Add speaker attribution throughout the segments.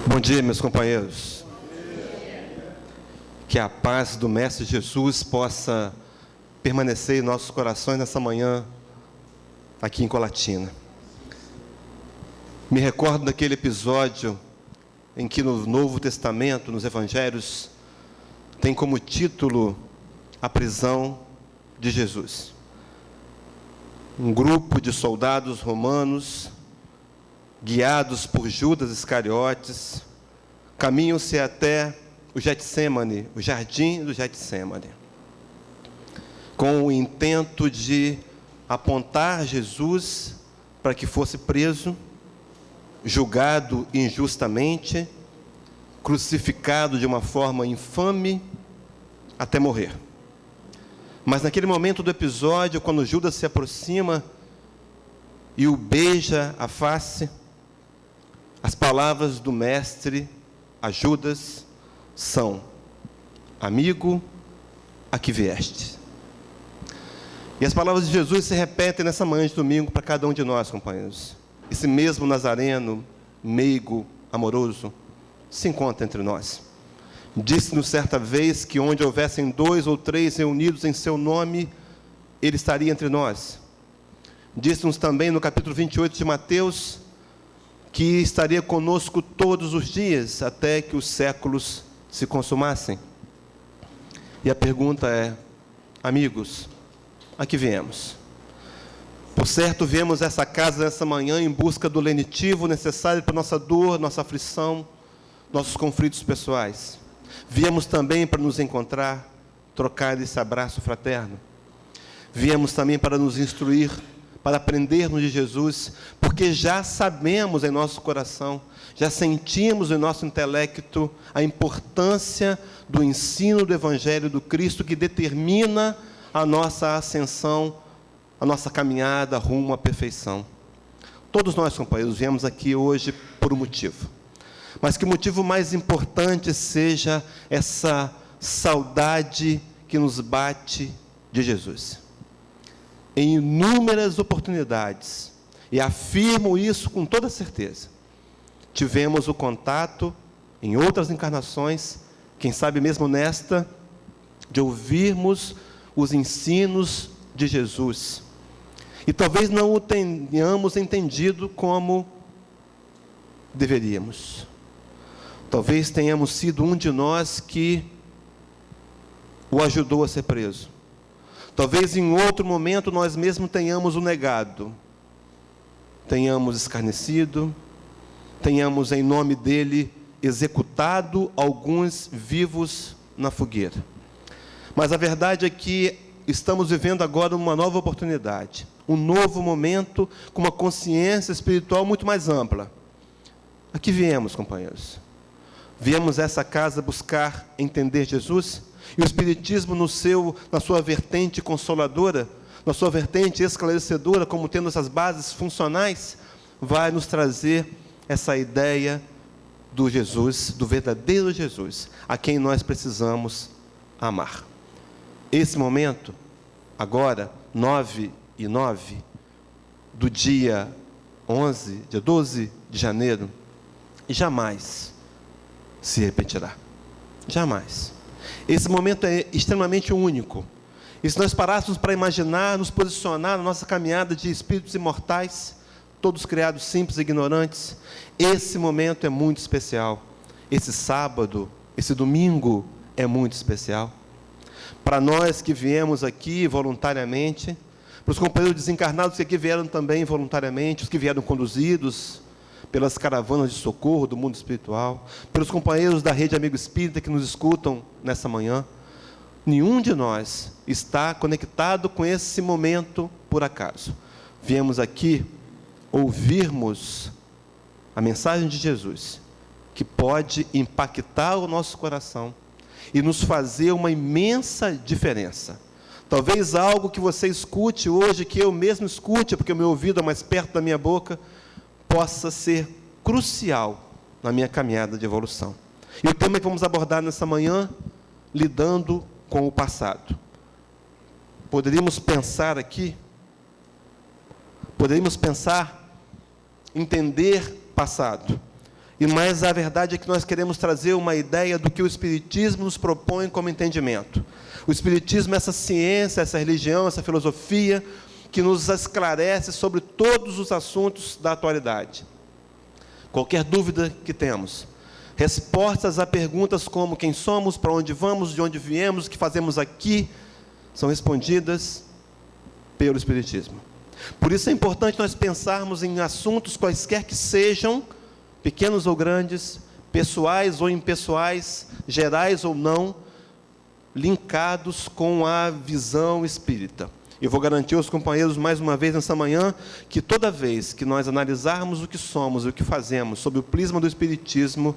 Speaker 1: Bom dia, meus companheiros. Que a paz do Mestre Jesus possa permanecer em nossos corações nessa manhã aqui em Colatina. Me recordo daquele episódio em que no Novo Testamento, nos Evangelhos, tem como título a prisão de Jesus. Um grupo de soldados romanos, guiados por Judas Iscariotes, caminham-se até o Getsêmani, o jardim do Getsêmani, com o intento de apontar Jesus para que fosse preso, julgado injustamente, crucificado de uma forma infame, até morrer. Mas naquele momento do episódio, quando Judas se aproxima e o beija a face, as palavras do Mestre a Judas são: amigo, a que vieste? E as palavras de Jesus se repetem nessa manhã de domingo para cada um de nós, companheiros. Esse mesmo Nazareno, meigo, amoroso, se encontra entre nós. Disse-nos certa vez que onde houvessem 2 ou 3 reunidos em seu nome, ele estaria entre nós. Disse-nos também no capítulo 28 de Mateus, que estaria conosco todos os dias, até que os séculos se consumassem. E a pergunta é: amigos, a que viemos? Por certo, viemos a essa casa nessa manhã em busca do lenitivo necessário para nossa dor, nossa aflição, nossos conflitos pessoais. Viemos também para nos encontrar, trocar esse abraço fraterno. Viemos também para nos instruir, para aprendermos de Jesus, porque já sabemos em nosso coração, já sentimos em nosso intelecto a importância do ensino do Evangelho do Cristo, que determina a nossa ascensão, a nossa caminhada rumo à perfeição. Todos nós, companheiros, viemos aqui hoje por um motivo. Mas que o motivo mais importante seja essa saudade que nos bate de Jesus. Em inúmeras oportunidades, e afirmo isso com toda certeza, tivemos o contato, em outras encarnações, quem sabe mesmo nesta, de ouvirmos os ensinos de Jesus. E talvez não o tenhamos entendido como deveríamos. Talvez tenhamos sido um de nós que o ajudou a ser preso. Talvez em outro momento nós mesmos tenhamos o negado, tenhamos escarnecido, tenhamos em nome dele executado alguns vivos na fogueira. Mas a verdade é que estamos vivendo agora uma nova oportunidade, um novo momento com uma consciência espiritual muito mais ampla. Aqui viemos, companheiros. Viemos a essa casa buscar entender Jesus. E o Espiritismo, na sua vertente consoladora, na sua vertente esclarecedora, como tendo essas bases funcionais, vai nos trazer essa ideia do Jesus, do verdadeiro Jesus, a quem nós precisamos amar. Esse momento, agora, 9/9, do dia 12 de janeiro, jamais se repetirá. Jamais. Esse momento é extremamente único. E se nós parássemos para imaginar, nos posicionar na nossa caminhada de espíritos imortais, todos criados simples e ignorantes, esse momento é muito especial. Esse sábado, esse domingo é muito especial. Para nós que viemos aqui voluntariamente, para os companheiros desencarnados que aqui vieram também voluntariamente, os que vieram conduzidos pelas caravanas de socorro do mundo espiritual, pelos companheiros da Rede Amigo Espírita que nos escutam nessa manhã, nenhum de nós está conectado com esse momento por acaso. Viemos aqui ouvirmos a mensagem de Jesus, que pode impactar o nosso coração e nos fazer uma imensa diferença. Talvez algo que você escute hoje, que eu mesmo escute, porque o meu ouvido é mais perto da minha boca, possa ser crucial na minha caminhada de evolução. E o tema que vamos abordar nessa manhã, lidando com o passado. Poderíamos pensar aqui, entender passado, Mas a verdade é que nós queremos trazer uma ideia do que o Espiritismo nos propõe como entendimento. O Espiritismo é essa ciência, essa religião, essa filosofia que nos esclarece sobre todos os assuntos da atualidade. Qualquer dúvida que temos, respostas a perguntas como quem somos, para onde vamos, de onde viemos, o que fazemos aqui, são respondidas pelo Espiritismo. Por isso é importante nós pensarmos em assuntos quaisquer que sejam, pequenos ou grandes, pessoais ou impessoais, gerais ou não, linkados com a visão espírita. Eu vou garantir aos companheiros mais uma vez nessa manhã que toda vez que nós analisarmos o que somos e o que fazemos sob o prisma do Espiritismo,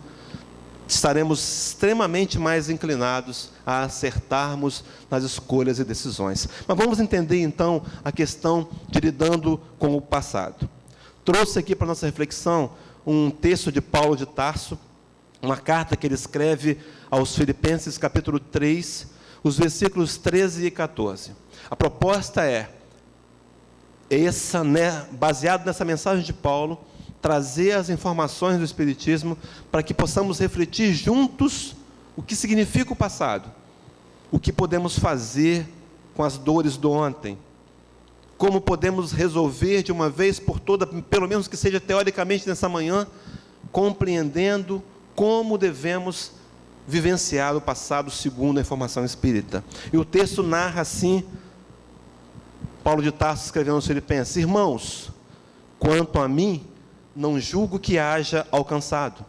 Speaker 1: estaremos extremamente mais inclinados a acertarmos nas escolhas e decisões. Mas vamos entender então a questão de lidando com o passado. Trouxe aqui para a nossa reflexão um texto de Paulo de Tarso, uma carta que ele escreve aos Filipenses, capítulo 3, os versículos 13 e 14. A proposta é, baseado nessa mensagem de Paulo, trazer as informações do Espiritismo para que possamos refletir juntos o que significa o passado, o que podemos fazer com as dores do ontem, como podemos resolver de uma vez por todas, pelo menos que seja teoricamente nessa manhã, compreendendo como devemos vivenciar o passado segundo a informação espírita. E o texto narra assim, Paulo de Tarso escrevendo aos Filipenses: irmãos, quanto a mim, não julgo que haja alcançado,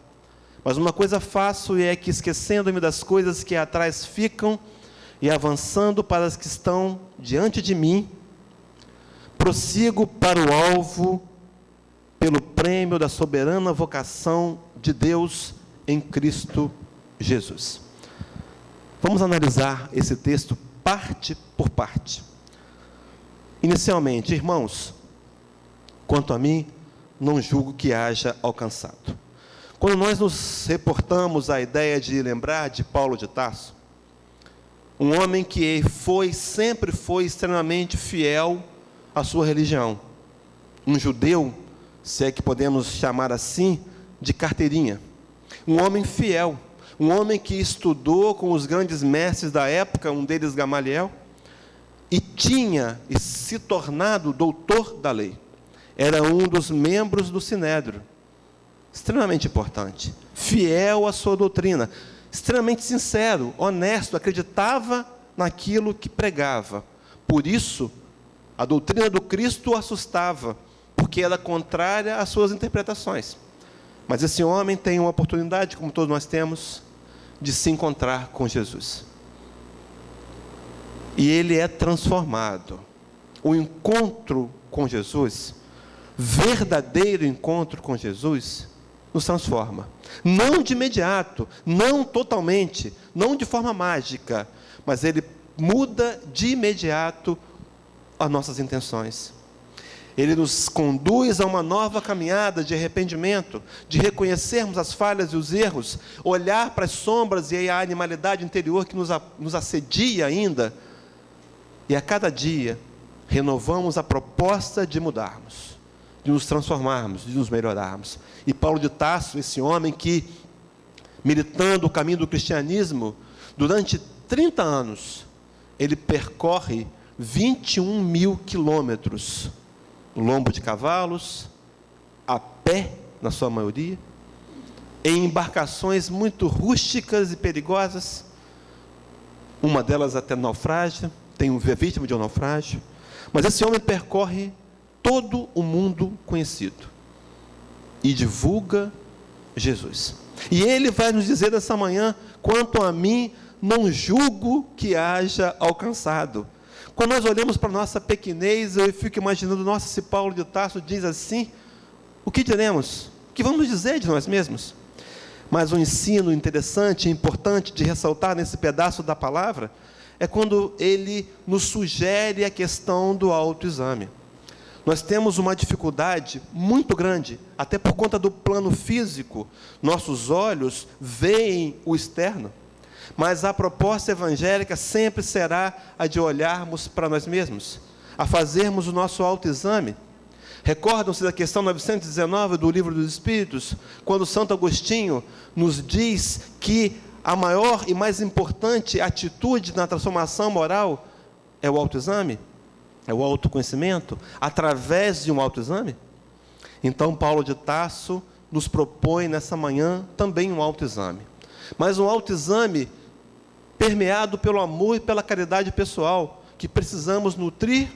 Speaker 1: mas uma coisa faço, e é que, esquecendo-me das coisas que atrás ficam, e avançando para as que estão diante de mim, prossigo para o alvo, pelo prêmio da soberana vocação de Deus em Cristo Jesus. Vamos analisar esse texto parte por parte. Inicialmente, irmãos, quanto a mim, não julgo que haja alcançado. Quando nós nos reportamos à ideia de lembrar de Paulo de Tarso, um homem que sempre foi extremamente fiel à sua religião, um judeu, se é que podemos chamar assim, de carteirinha, um homem fiel, um homem que estudou com os grandes mestres da época, um deles Gamaliel, e tinha se tornado doutor da lei. Era um dos membros do Sinédrio, extremamente importante, fiel à sua doutrina, extremamente sincero, honesto, acreditava naquilo que pregava. Por isso, a doutrina do Cristo o assustava, porque era contrária às suas interpretações. Mas esse homem tem uma oportunidade, como todos nós temos, de se encontrar com Jesus. E ele é transformado. O encontro com Jesus, verdadeiro encontro com Jesus, nos transforma. Não de imediato, não totalmente, não de forma mágica, mas ele muda de imediato as nossas intenções. Ele nos conduz a uma nova caminhada de arrependimento, de reconhecermos as falhas e os erros, olhar para as sombras e a animalidade interior que nos assedia ainda, e a cada dia renovamos a proposta de mudarmos, de nos transformarmos, de nos melhorarmos. E Paulo de Tarso, esse homem que, militando o caminho do cristianismo, durante 30 anos, ele percorre 21 mil quilômetros, lombo de cavalos, a pé, na sua maioria, em embarcações muito rústicas e perigosas, uma delas até naufrágio, tem vítima de um naufrágio, mas esse homem percorre todo o mundo conhecido e divulga Jesus. E ele vai nos dizer nessa manhã: quanto a mim, não julgo que haja alcançado. Quando nós olhamos para a nossa pequenez, eu fico imaginando, nossa, se Paulo de Tarso diz assim, o que diremos? O que vamos dizer de nós mesmos? Mas um ensino interessante e importante de ressaltar nesse pedaço da palavra é quando ele nos sugere a questão do autoexame. Nós temos uma dificuldade muito grande, até por conta do plano físico. Nossos olhos veem o externo, mas a proposta evangélica sempre será a de olharmos para nós mesmos, a fazermos o nosso autoexame, Recordam-se da questão 919 do Livro dos Espíritos, quando Santo Agostinho nos diz que a maior e mais importante atitude na transformação moral é o autoexame, é o autoconhecimento, através de um autoexame? Então, Paulo de Tarso nos propõe nessa manhã também um autoexame, mas um autoexame permeado pelo amor e pela caridade pessoal, que precisamos nutrir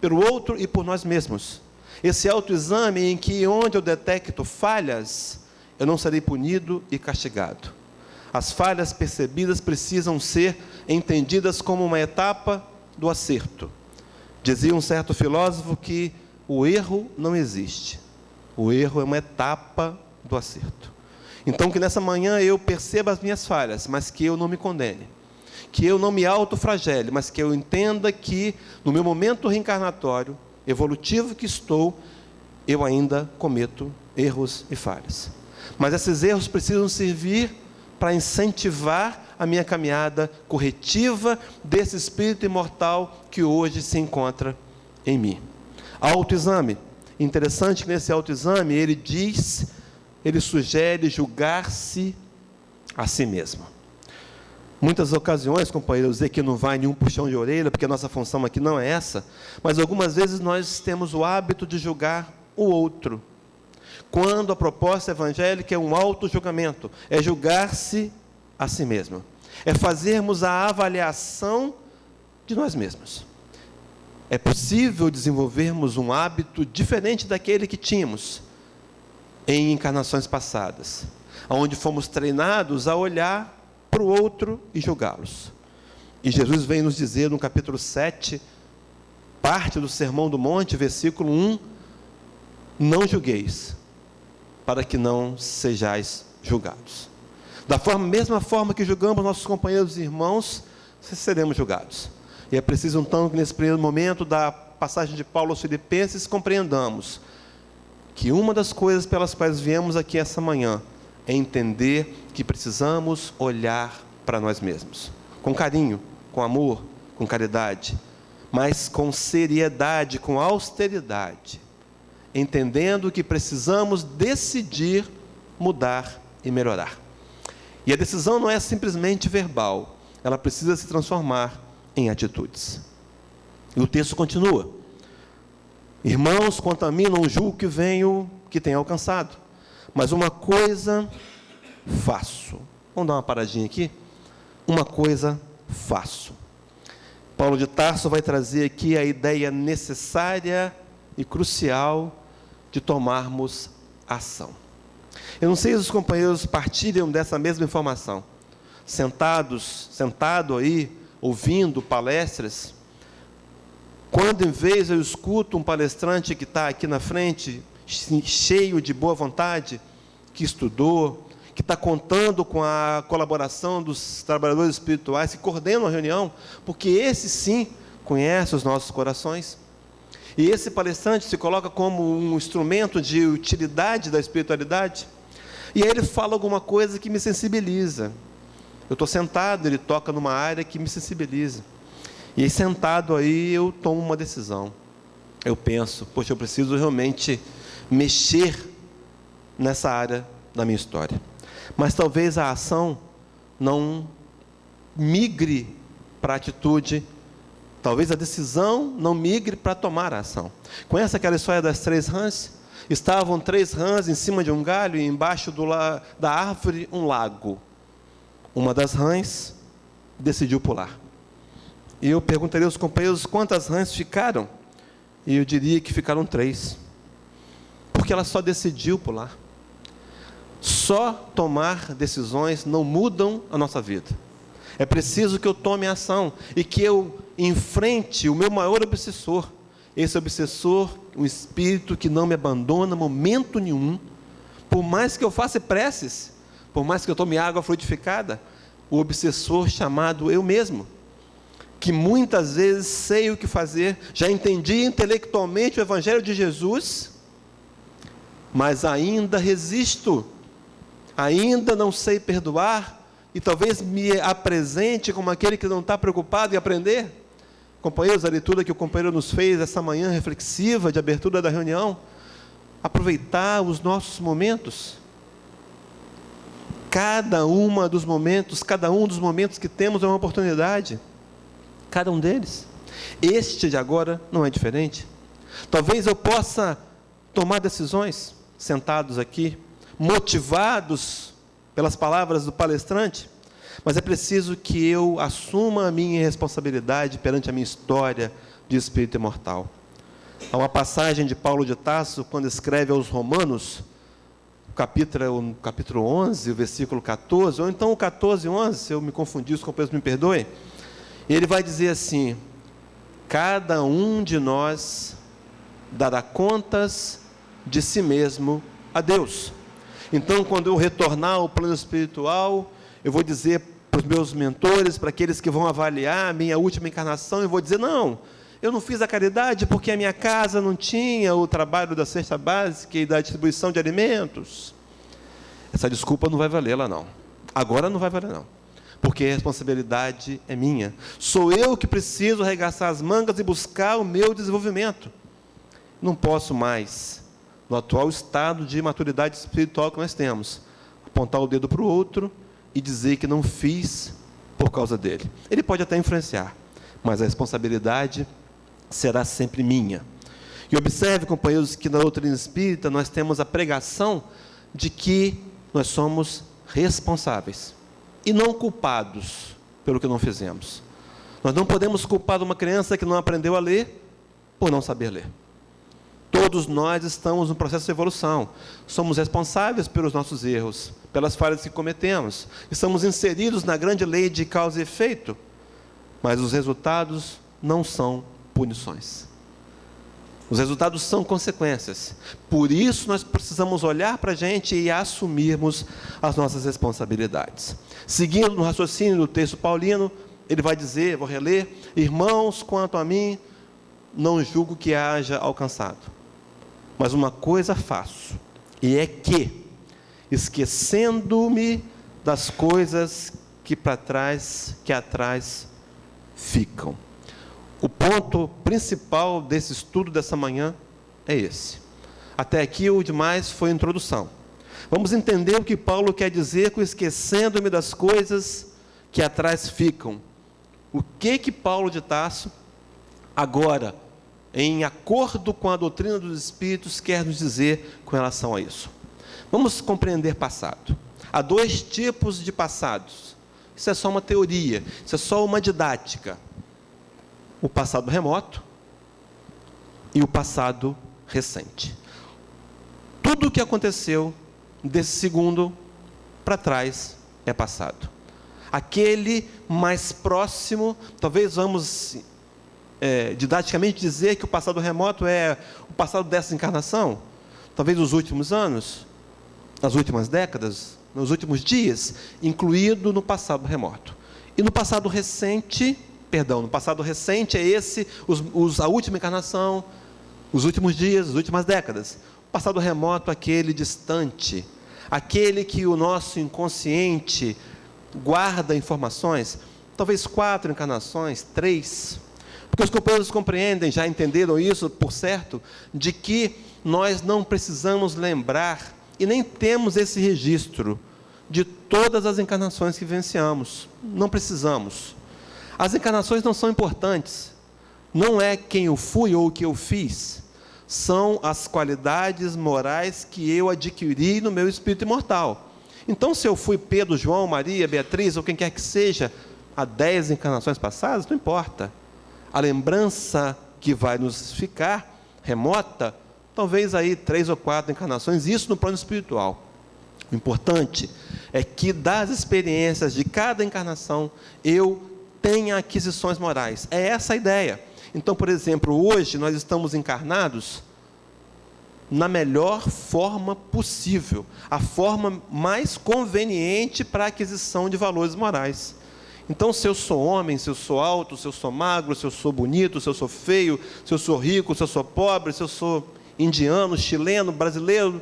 Speaker 1: pelo outro e por nós mesmos. Esse autoexame em que, onde eu detecto falhas, eu não serei punido e castigado. As falhas percebidas precisam ser entendidas como uma etapa do acerto. Dizia um certo filósofo que o erro não existe. O erro é uma etapa do acerto. Então, que nessa manhã eu perceba as minhas falhas, mas que eu não me condene. Que eu não me autoflagele, mas que eu entenda que, no meu momento reencarnatório, evolutivo que estou, eu ainda cometo erros e falhas. Mas esses erros precisam servir para incentivar a minha caminhada corretiva desse espírito imortal que hoje se encontra em mim. Autoexame. Interessante que nesse autoexame ele sugere julgar-se a si mesmo. Muitas ocasiões, companheiros, dizer que não vai nenhum puxão de orelha, porque a nossa função aqui não é essa, mas algumas vezes nós temos o hábito de julgar o outro. Quando a proposta evangélica é um auto-julgamento, é julgar-se a si mesmo, é fazermos a avaliação de nós mesmos. É possível desenvolvermos um hábito diferente daquele que tínhamos em encarnações passadas, onde fomos treinados a olhar para o outro e julgá-los. E Jesus vem nos dizer no capítulo 7, parte do Sermão do Monte, versículo 1, não julgueis, para que não sejais julgados. Da mesma forma que julgamos nossos companheiros e irmãos, seremos julgados. E é preciso então que nesse primeiro momento da passagem de Paulo aos Filipenses, compreendamos que uma das coisas pelas quais viemos aqui essa manhã é entender que precisamos olhar para nós mesmos, com carinho, com amor, com caridade, mas com seriedade, com austeridade, entendendo que precisamos decidir mudar e melhorar. E a decisão não é simplesmente verbal, ela precisa se transformar em atitudes. E o texto continua: irmãos, quanto a mim, não julgo que tenho alcançado, mas uma coisa faço. Vamos dar uma paradinha aqui? Uma coisa faço. Paulo de Tarso vai trazer aqui a ideia necessária e crucial de tomarmos ação. Eu não sei se os companheiros partilham dessa mesma informação. Sentado aí, ouvindo palestras, quando em vez eu escuto um palestrante que está aqui na frente, cheio de boa vontade, que estudou, que está contando com a colaboração dos trabalhadores espirituais, que coordenam a reunião, porque esse sim conhece os nossos corações. E esse palestrante se coloca como um instrumento de utilidade da espiritualidade. E aí ele fala alguma coisa que me sensibiliza. Eu estou sentado, ele toca numa área que me sensibiliza. E aí, sentado aí, eu tomo uma decisão. Eu penso, poxa, eu preciso realmente mexer nessa área da minha história. Mas talvez a ação não migre para a atitude, talvez a decisão não migre para tomar a ação. Conhece aquela história das 3 rãs? Estavam 3 rãs em cima de um galho e embaixo da árvore um lago. Uma das rãs decidiu pular. E eu perguntaria aos companheiros quantas rãs ficaram. E eu diria que ficaram 3. Porque ela só decidiu pular. Só tomar decisões não mudam a nossa vida. É preciso que eu tome ação e que eu enfrente o meu maior obsessor. Esse obsessor, um espírito que não me abandona em momento nenhum. Por mais que eu faça preces, por mais que eu tome água frutificada, o obsessor chamado eu mesmo, que muitas vezes sei o que fazer, já entendi intelectualmente o Evangelho de Jesus, mas ainda resisto, ainda não sei perdoar, e talvez me apresente como aquele que não está preocupado em aprender. Companheiros, a leitura que o companheiro nos fez essa manhã reflexiva de abertura da reunião, aproveitar os nossos momentos. Cada um dos momentos que temos é uma oportunidade. Cada um deles. Este de agora não é diferente. Talvez eu possa tomar decisões, sentados aqui, motivados pelas palavras do palestrante, mas é preciso que eu assuma a minha responsabilidade perante a minha história de espírito imortal. Há uma passagem de Paulo de Tarso, quando escreve aos Romanos, capítulo 11, o versículo 14, ou então o 14 e 11, se eu me confundi, os companheiros me perdoem. Ele vai dizer assim: cada um de nós dará contas de si mesmo a Deus. Então, quando eu retornar ao plano espiritual, eu vou dizer para os meus mentores, para aqueles que vão avaliar a minha última encarnação, eu vou dizer: não, eu não fiz a caridade porque a minha casa não tinha o trabalho da cesta básica e da distribuição de alimentos. Essa desculpa não vai valer lá não. Agora não vai valer não. Porque a responsabilidade é minha. Sou eu que preciso arregaçar as mangas e buscar o meu desenvolvimento. Não posso mais, no atual estado de maturidade espiritual que nós temos, apontar o dedo para o outro e dizer que não fiz por causa dele. Ele pode até influenciar, mas a responsabilidade será sempre minha. E observe, companheiros, que na doutrina espírita nós temos a pregação de que nós somos responsáveis e não culpados pelo que não fizemos. Nós não podemos culpar uma criança que não aprendeu a ler por não saber ler. Todos nós estamos no processo de evolução. Somos responsáveis pelos nossos erros, pelas falhas que cometemos. Estamos inseridos na grande lei de causa e efeito, mas os resultados não são punições. Os resultados são consequências. Por isso nós precisamos olhar para a gente e assumirmos as nossas responsabilidades. Seguindo no raciocínio do texto paulino, ele vai dizer, vou reler: irmãos, quanto a mim, não julgo que haja alcançado, mas uma coisa faço, e é que, esquecendo-me das coisas que atrás ficam. O ponto principal desse estudo dessa manhã é esse. Até aqui o demais foi introdução. Vamos entender o que Paulo quer dizer com esquecendo-me das coisas que atrás ficam. O que Paulo de Tarso, agora, em acordo com a doutrina dos Espíritos, quer nos dizer com relação a isso? Vamos compreender passado. Há dois tipos de passados. Isso é só uma teoria, isso é só uma didática. O passado remoto e o passado recente. Tudo o que aconteceu desse segundo para trás é passado. Aquele mais próximo, talvez vamos didaticamente dizer que o passado remoto é o passado dessa encarnação, talvez os últimos anos, as últimas décadas, nos últimos dias, incluído no passado remoto. E no passado recente, no passado recente é a última encarnação, os últimos dias, as últimas décadas. O passado remoto, aquele distante, aquele que o nosso inconsciente guarda informações, talvez 4 encarnações, 3, porque os companheiros compreendem, já entenderam isso, por certo, de que nós não precisamos lembrar, e nem temos esse registro, de todas as encarnações que vivenciamos. Não precisamos. As encarnações não são importantes. Não é quem eu fui ou o que eu fiz. São as qualidades morais que eu adquiri no meu espírito imortal. Então, se eu fui Pedro, João, Maria, Beatriz, ou quem quer que seja, há 10 encarnações passadas, não importa. A lembrança que vai nos ficar remota, talvez aí 3 ou 4 encarnações, isso no plano espiritual. O importante é que das experiências de cada encarnação, eu tenha aquisições morais. É essa a ideia. Então, por exemplo, hoje nós estamos encarnados na melhor forma possível, a forma mais conveniente para a aquisição de valores morais. Então, se eu sou homem, se eu sou alto, se eu sou magro, se eu sou bonito, se eu sou feio, se eu sou rico, se eu sou pobre, se eu sou indiano, chileno, brasileiro,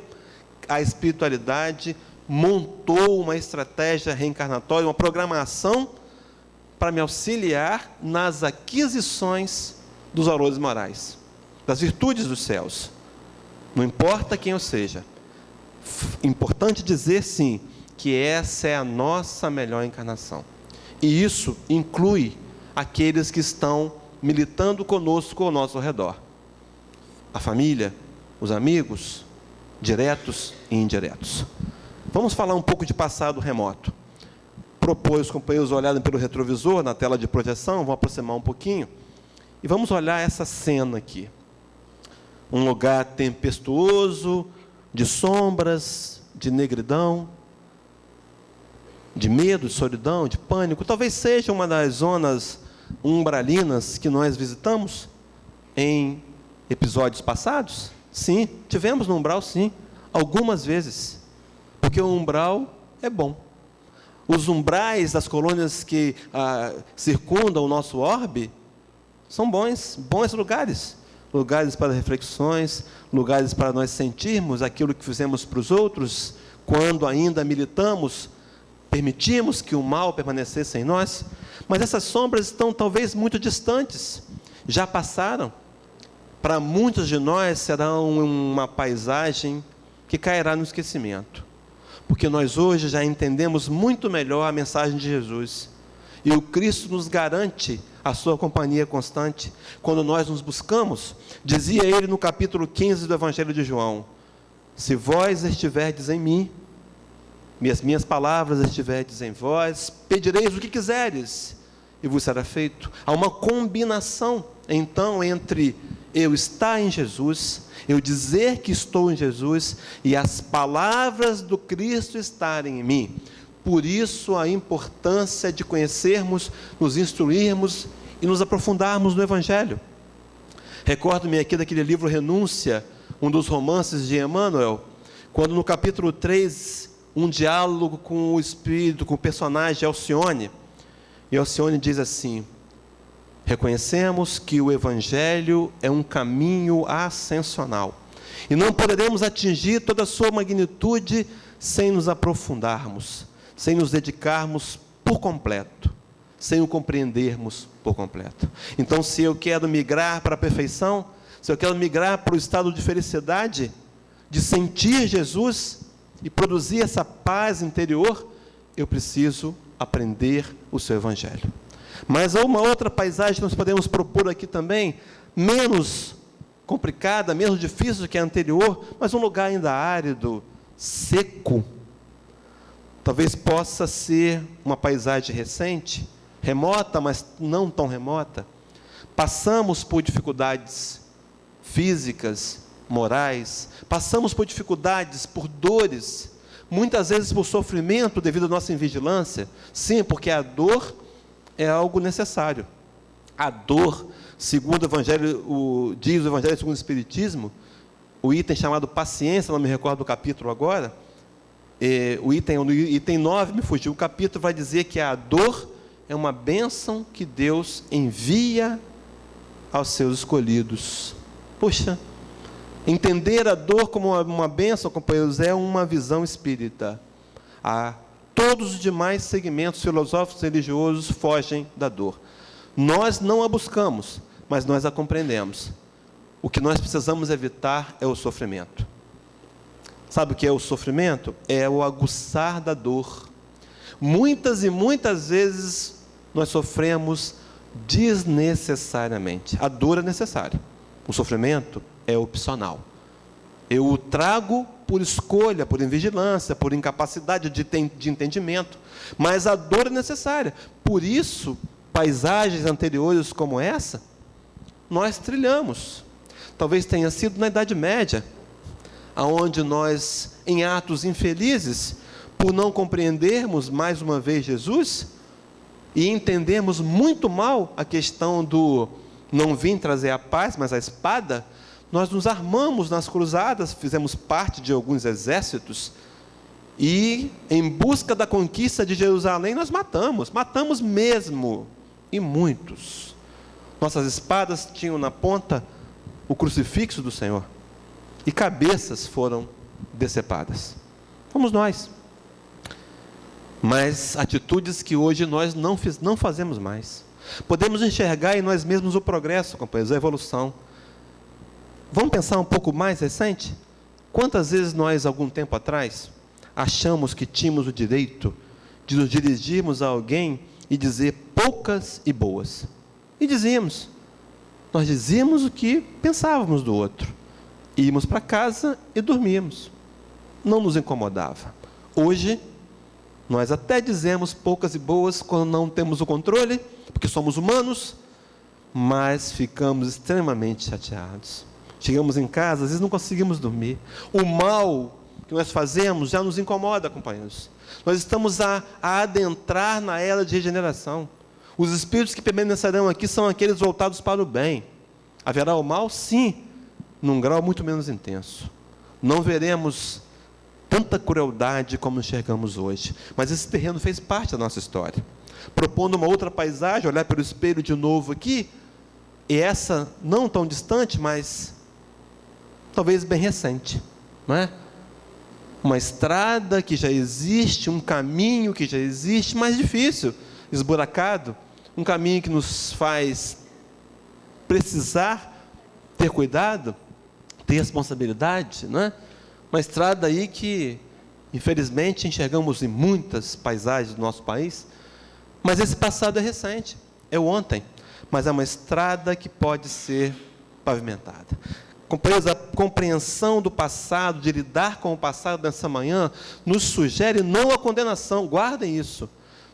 Speaker 1: a espiritualidade montou uma estratégia reencarnatória, uma programação para me auxiliar nas aquisições dos valores morais, das virtudes dos céus. Não importa quem eu seja. Importante dizer, sim, que essa é a nossa melhor encarnação. E isso inclui aqueles que estão militando conosco ao nosso redor. A família, os amigos, diretos e indiretos. Vamos falar um pouco de passado remoto. Propor os companheiros olharem pelo retrovisor, na tela de projeção, vou aproximar um pouquinho, e vamos olhar essa cena aqui. Um lugar tempestuoso, de sombras, de negridão, de medo, de solidão, de pânico. Talvez seja uma das zonas umbralinas que nós visitamos em episódios passados. Sim, tivemos no umbral, sim, algumas vezes, porque o umbral é bom. Os umbrais das colônias que circundam o nosso orbe são bons lugares. Lugares para reflexões, lugares para nós sentirmos aquilo que fizemos para os outros, quando ainda militamos, permitimos que o mal permanecesse em nós. Mas essas sombras estão talvez muito distantes, já passaram. Para muitos de nós serão uma paisagem que cairá no esquecimento, porque nós hoje já entendemos muito melhor a mensagem de Jesus, e o Cristo nos garante a sua companhia constante, quando nós nos buscamos. Dizia ele no capítulo 15 do Evangelho de João: se vós estiverdes em mim, e as minhas palavras estiverdes em vós, pedireis o que quiseres, e vos será feito. Há uma combinação, então, entre eu estar em Jesus, eu dizer que estou em Jesus, e as palavras do Cristo estarem em mim. Por isso a importância de conhecermos, nos instruirmos e nos aprofundarmos no Evangelho. Recordo-me aqui daquele livro Renúncia, um dos romances de Emmanuel, quando no capítulo 3, um diálogo com o Espírito, com o personagem Alcione, e Alcione diz assim: reconhecemos que o Evangelho é um caminho ascensional, e não poderemos atingir toda a sua magnitude sem nos aprofundarmos, sem nos dedicarmos por completo, sem o compreendermos por completo. Então, se eu quero migrar para a perfeição, se eu quero migrar para o estado de felicidade, de sentir Jesus e produzir essa paz interior, eu preciso aprender o seu Evangelho. Mas há uma outra paisagem que nós podemos propor aqui também, menos complicada, menos difícil do que a anterior, mas um lugar ainda árido, seco. Talvez possa ser uma paisagem recente, remota, mas não tão remota. Passamos por dificuldades físicas, morais, passamos por dificuldades, por dores, muitas vezes por sofrimento devido à nossa invigilância. Sim, porque a dor é algo necessário. A dor, segundo o Evangelho, diz o Evangelho segundo o Espiritismo, o item chamado paciência, não me recordo do capítulo agora, o item 9, me fugiu, o capítulo vai dizer que a dor é uma bênção que Deus envia aos seus escolhidos. Puxa, entender a dor como uma bênção, companheiros, é uma visão espírita. Todos os demais segmentos filosóficos e religiosos fogem da dor. Nós não a buscamos, mas nós a compreendemos. O que nós precisamos evitar é o sofrimento. Sabe o que é o sofrimento? É o aguçar da dor. Muitas e muitas vezes nós sofremos desnecessariamente. A dor é necessária. O sofrimento é opcional. Eu o trago por escolha, por invigilância, por incapacidade de entendimento. Mas a dor é necessária. Por isso, paisagens anteriores como essa, nós trilhamos. Talvez tenha sido na Idade Média, aonde nós, em atos infelizes, por não compreendermos mais uma vez Jesus, e entendermos muito mal a questão do não vim trazer a paz, mas a espada, nós nos armamos nas cruzadas, fizemos parte de alguns exércitos, e em busca da conquista de Jerusalém, nós matamos mesmo, e muitos. Nossas espadas tinham na ponta o crucifixo do Senhor, e cabeças foram decepadas. Fomos nós. mas atitudes que hoje nós não fazemos mais. Podemos enxergar em nós mesmos o progresso, companheiros, a evolução. Vamos pensar um pouco mais recente? Quantas vezes nós, algum tempo atrás, achamos que tínhamos o direito de nos dirigirmos a alguém e dizer poucas e boas? E dizíamos. Nós dizíamos o que pensávamos do outro. Íamos para casa e dormíamos. Não nos incomodava. Hoje, nós até dizemos poucas e boas quando não temos o controle, porque somos humanos, mas ficamos extremamente chateados. Chegamos em casa, às vezes não conseguimos dormir. O mal que nós fazemos já nos incomoda, companheiros. Nós estamos a adentrar na era de regeneração. Os espíritos que permanecerão aqui são aqueles voltados para o bem. Haverá o mal? Sim, num grau muito menos intenso. Não veremos tanta crueldade como enxergamos hoje. Mas esse terreno fez parte da nossa história. Propondo uma outra paisagem, olhar pelo espelho de novo aqui, e essa não tão distante, mas talvez bem recente, não é? Uma estrada que já existe, um caminho que já existe, mais difícil, esburacado, um caminho que nos faz precisar ter cuidado, ter responsabilidade, não é? Uma estrada aí que, infelizmente, enxergamos em muitas paisagens do nosso país, mas esse passado é recente, é o ontem, mas é uma estrada que pode ser pavimentada. Companheiros, a compreensão do passado, de lidar com o passado nessa manhã, nos sugere não a condenação, guardem isso,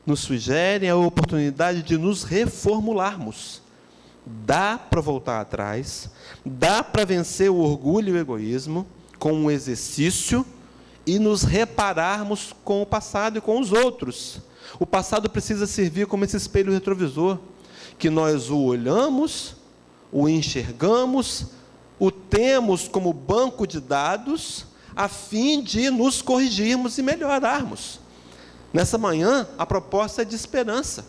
Speaker 1: nos sugere a oportunidade de nos reformularmos. Dá para voltar atrás, dá para vencer o orgulho e o egoísmo com um exercício e nos repararmos com o passado e com os outros. O passado precisa servir como esse espelho retrovisor, que nós o olhamos, o enxergamos, o temos como banco de dados, a fim de nos corrigirmos e melhorarmos. Nessa manhã, a proposta é de esperança.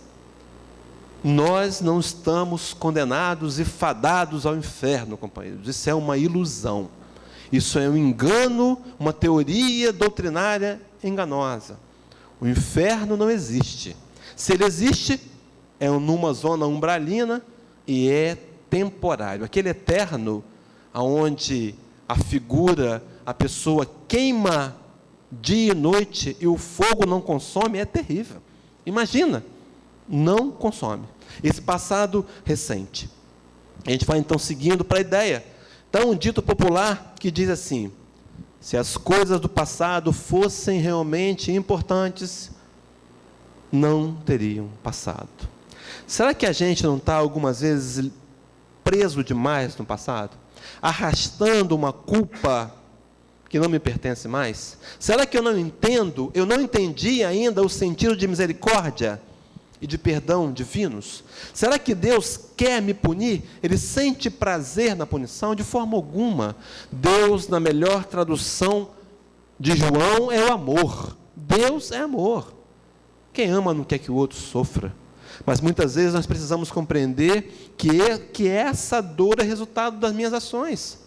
Speaker 1: Nós não estamos condenados e fadados ao inferno, companheiros. Isso é uma ilusão. Isso é um engano, uma teoria doutrinária enganosa. O inferno não existe. Se ele existe, é numa zona umbralina e é temporário. Aquele eterno, onde a figura, a pessoa queima dia e noite e o fogo não consome, é terrível. Imagina, não consome. Esse passado recente. A gente vai então seguindo para a ideia. Então, um dito popular que diz assim: se as coisas do passado fossem realmente importantes, não teriam passado. Será que a gente não está algumas vezes preso demais no passado? Arrastando uma culpa que não me pertence mais? Será que eu não entendi ainda o sentido de misericórdia e de perdão divinos? Será que Deus quer me punir? Ele sente prazer na punição? De forma alguma. Deus, na melhor tradução de João, é o amor. Deus é amor. Quem ama não quer que o outro sofra. Mas muitas vezes nós precisamos compreender que essa dor é resultado das minhas ações.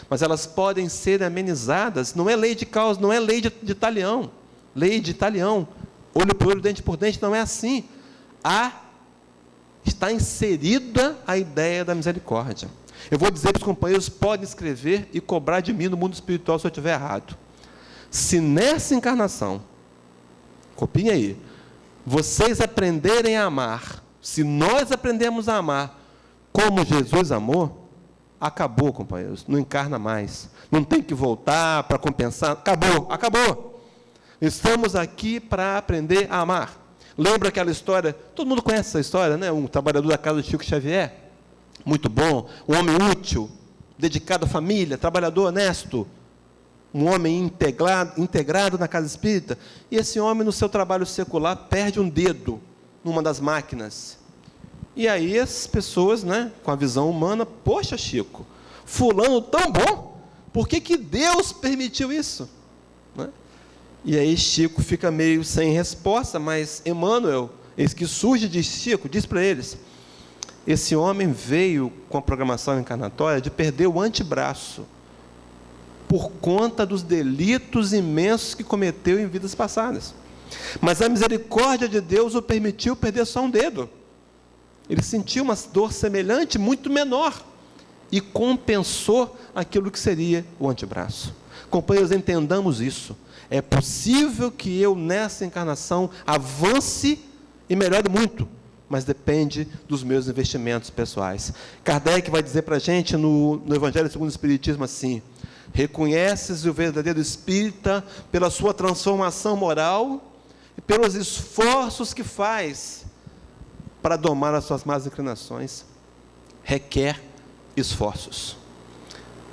Speaker 1: Mas elas podem ser amenizadas. Não é lei de causa, não é lei de talião. Lei de talião. Olho por olho, dente por dente, não é assim. Está inserida a ideia da misericórdia. Eu vou dizer para os companheiros, podem escrever e cobrar de mim no mundo espiritual se eu estiver errado. Se nessa encarnação, copiem aí, vocês aprenderem a amar, se nós aprendemos a amar como Jesus amou, acabou, companheiros, não encarna mais, não tem que voltar para compensar, acabou. Estamos aqui para aprender a amar. Lembra aquela história, todo mundo conhece essa história, né? Um trabalhador da casa de Chico Xavier, muito bom, um homem útil, dedicado à família, trabalhador honesto, um homem integrado na casa espírita, e esse homem, no seu trabalho secular, perde um dedo numa das máquinas. E aí as pessoas, né, com a visão humana, poxa, Chico, fulano tão bom, por que Deus permitiu isso? Né? E aí Chico fica meio sem resposta, mas Emmanuel, esse que surge de Chico, diz para eles, esse homem veio com a programação encarnatória de perder o antebraço, por conta dos delitos imensos que cometeu em vidas passadas. Mas a misericórdia de Deus o permitiu perder só um dedo. Ele sentiu uma dor semelhante, muito menor, e compensou aquilo que seria o antebraço. Companheiros, entendamos isso. É possível que eu, nessa encarnação, avance e melhore muito, mas depende dos meus investimentos pessoais. Kardec vai dizer para a gente no Evangelho segundo o Espiritismo assim: reconheces o verdadeiro espírita pela sua transformação moral e pelos esforços que faz para domar as suas más inclinações. Requer esforços.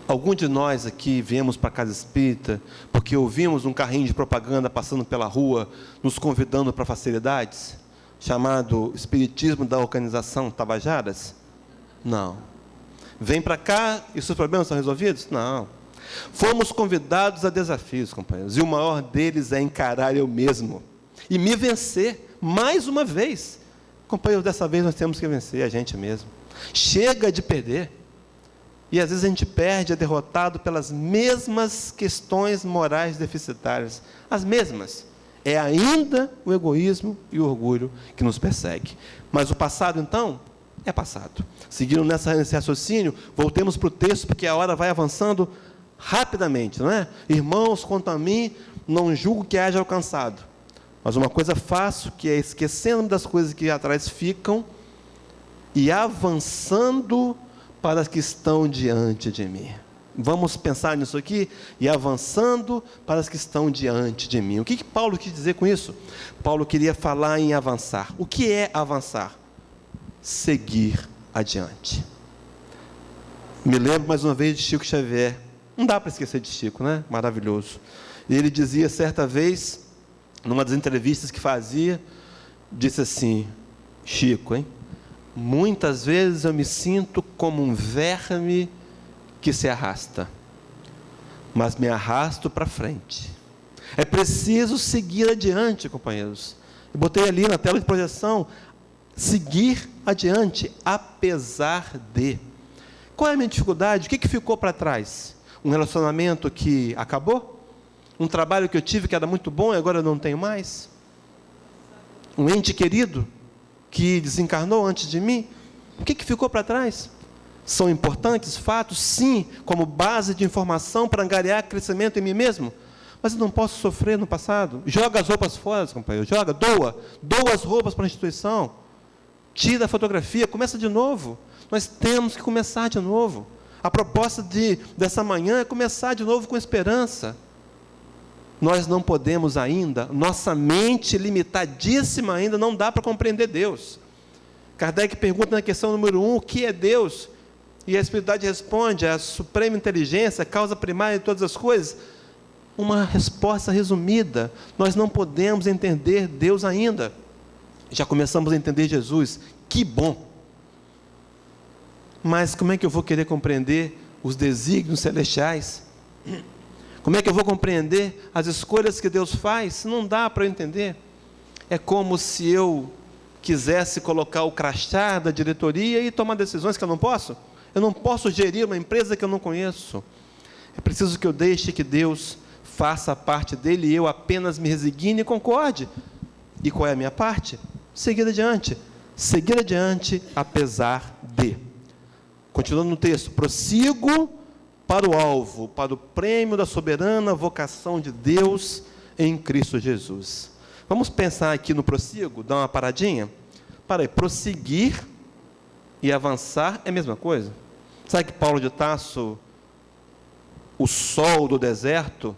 Speaker 1: Algum de nós aqui viemos para a casa espírita porque ouvimos um carrinho de propaganda passando pela rua, nos convidando para facilidades, chamado Espiritismo da Organização Tabajaras? Não. Vem para cá e seus problemas são resolvidos? Não. Fomos convidados a desafios, companheiros, e o maior deles é encarar eu mesmo e me vencer mais uma vez. Companheiros, dessa vez nós temos que vencer a gente mesmo. Chega de perder. E às vezes a gente perde, é derrotado pelas mesmas questões morais deficitárias. As mesmas. É ainda o egoísmo e o orgulho que nos persegue. Mas o passado, então, é passado. Seguindo nesse raciocínio, voltemos para o texto, porque a hora vai avançando rapidamente, não é? Irmãos, quanto a mim, não julgo que haja alcançado. Mas uma coisa faço, que é esquecendo das coisas que atrás ficam e avançando para as que estão diante de mim. Vamos pensar nisso aqui, e avançando para as que estão diante de mim. O que Paulo quis dizer com isso? Paulo queria falar em avançar. O que é avançar? Seguir adiante. Me lembro mais uma vez de Chico Xavier. Não dá para esquecer de Chico, né? Maravilhoso. E ele dizia certa vez, numa das entrevistas que fazia, disse assim: Chico, hein? Muitas vezes eu me sinto como um verme que se arrasta, mas me arrasto para frente. É preciso seguir adiante, companheiros. Eu botei ali na tela de projeção: seguir adiante, apesar de. Qual é a minha dificuldade? O que ficou para trás? Um relacionamento que acabou? Um trabalho que eu tive que era muito bom e agora eu não tenho mais? Um ente querido que desencarnou antes de mim? O que ficou para trás? São importantes fatos? Sim, como base de informação para angariar crescimento em mim mesmo. Mas eu não posso sofrer no passado. Joga as roupas fora, companheiro. Joga, doa as roupas para a instituição. Tira a fotografia, começa de novo. Nós temos que começar de novo. A proposta dessa manhã é começar de novo com esperança. Nós não podemos ainda, nossa mente limitadíssima ainda não dá para compreender Deus. Kardec pergunta na questão número 1, o que é Deus? E a espiritualidade responde: a suprema inteligência, a causa primária de todas as coisas. Uma resposta resumida: nós não podemos entender Deus ainda. Já começamos a entender Jesus, que bom. Mas como é que eu vou querer compreender os desígnios celestiais? Como é que eu vou compreender as escolhas que Deus faz? Não dá para eu entender. É como se eu quisesse colocar o crachá da diretoria e tomar decisões que eu não posso. Eu não posso gerir uma empresa que eu não conheço. É preciso que eu deixe que Deus faça a parte dele e eu apenas me resigne e concorde. E qual é a minha parte? Seguir adiante. Seguir adiante apesar de. Continuando no texto: prossigo para o alvo, para o prêmio da soberana vocação de Deus em Cristo Jesus. Vamos pensar aqui no prossigo, dar uma paradinha? Para aí, prosseguir e avançar é a mesma coisa. Sabe que Paulo de Tarso, o sol do deserto,